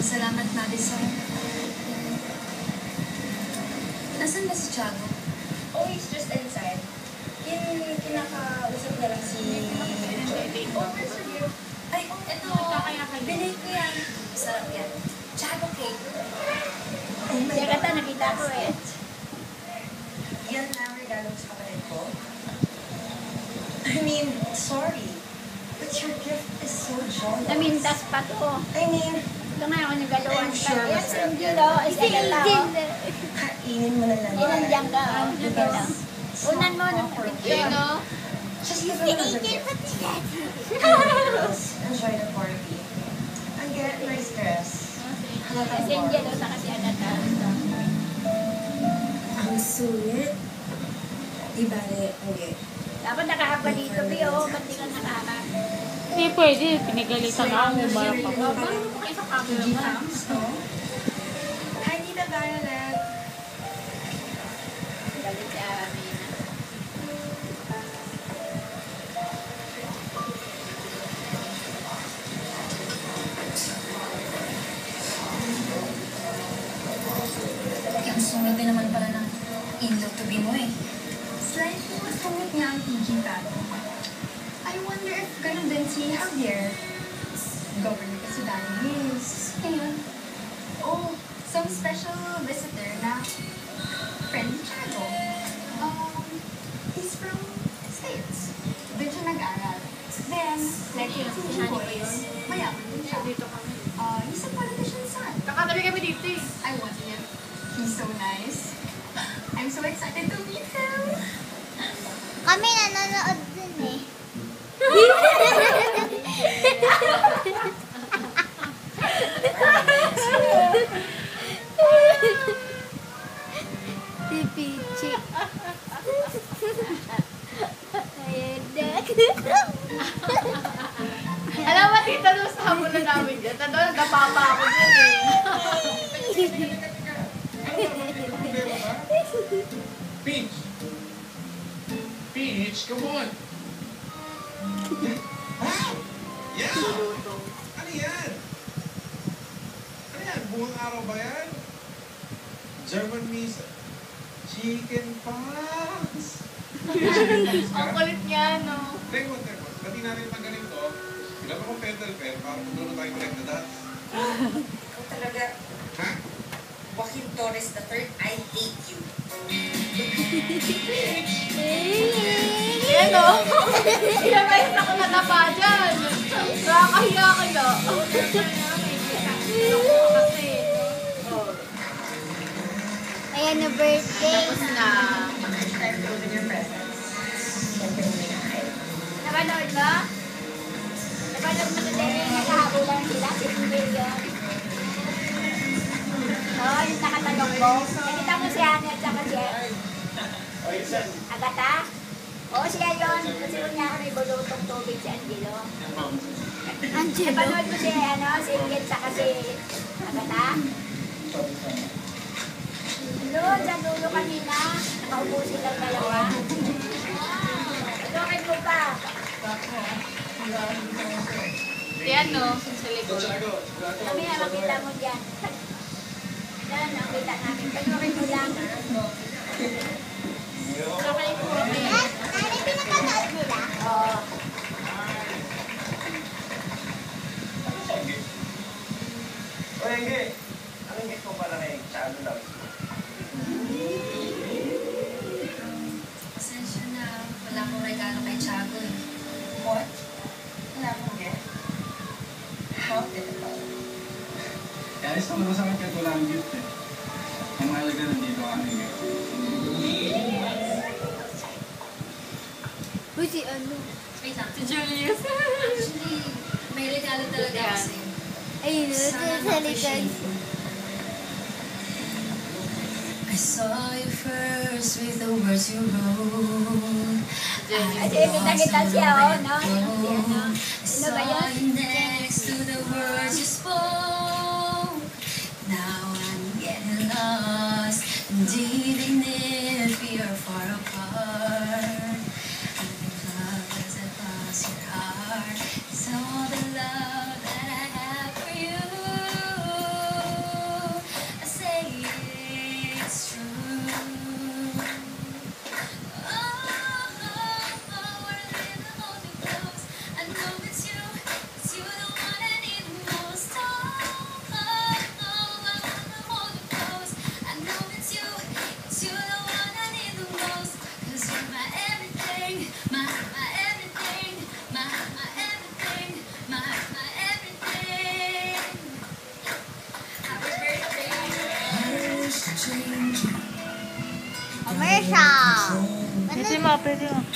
Salamat, Madison. Nasaan ba si Tiago? Oh, he's just inside. Kinakausap na lang si... Oh, where's your gift? Ay, eto. Binay ko yan. Sarap yan. Tiago cake. Oh my God. Kata, nakita ko eh. Yan na ang regalo sa kapatid ko. I mean, sorry. But your gift is so joyous. Namintas pa to. I mean, Ito nga ako nagaluan I'm pa. sure Yes, masarap hindi yan. no. Isa ka lang. kainin mo na lang. Ilandiyan ka. Oh. Sige Because lang. it's Unan mo not ng awkward. picture. Just give them another gift. Girls, enjoy the party. And get nice dress. Kasi hindi daw sa kasi anata. Ang sulit. Di bale, hindi. Dapat nakahapa dito, Pio. Ba't di ka nakahapa? Hindi pwede. Pinagalitan ako. Umarap ako. Hi, Tita Violet. Galit si Amina. Ang sungit din naman pala ng in-law to be mo eh. Slightly masungit nga ang tita. I wonder if ganun din si Javier. Governor kasi dati is. Ayun. Oh, some special visitor na friend ni Tiago. He's from States. Doon siya nag-aral. Then, like yung si boys, mayaman din siya. He's a politician's son. Kakatabi kami dito eh. I want him. He's so nice. I'm so excited to meet him. Kami nanonood dun eh. Si Pichi. Ayan. Alam mo, tita, doon sa hamunan namin dyan. Tanda, nagkapapa ako dyan eh. Peach! Peach, come on! Yeah! Ano yan? Ano yan? Buong araw ba yan? German misa. Chicken pox! Ang kulit niya, no? Teko. Pati natin tanggalin to. Ilan akong petal pen para magkaroon tayo connect na dots. Ikaw talaga, Ha? Joaquin Torres III, I hate you. Yan, no? Ilang beses ako natapa dyan. Nakakahiya kayo. Kasi, Ayan na birthday. tapos na. It's time to open your presents. Siyempre mo minahal. Napanood mo? Napanood mo na din yung nakahabulan sila, si Million. Oo, yung nakatalong ko. Nakita mo si Hana at saka si Agata? Oo, siya yun. Kasi niya ako may bulutong tubig si Angelo. Napanood mo si, si Ingrid at saka si Agata? Doon, sa dulo kanina. Nakaupo silang dalawa. Bakit mo pa? Yan, no? Sa likod. Kami na makita mo dyan. Yan, nakita namin. Panurin mo lang. Okay po kami. Ano yung pinapanood nila? Oo. O, Enge, anong gift mo para kay Chalo lang? Pasensya na. Wala akong regalo kay Tiago eh. What? Wala akong gift? How difficult. Kaya alis naman sa akin kahit wala ang gift eh. Ang mahalaga nandito kami gift. Uy, si ano? Wait lang. Si Julius. Actually, may regalo talaga ako sa'yo. Ayun, Sana sa likod. ma-appreciate mo. I saw you first with the words you wrote. Kasi kita siya, oh, no? Si ano? I Sino ba saw yun? you next to the words you spoke. Now I'm getting lost, and even if we are far apart, I think love as I cross your heart is all the love that I have for you. siya. Pwede mo.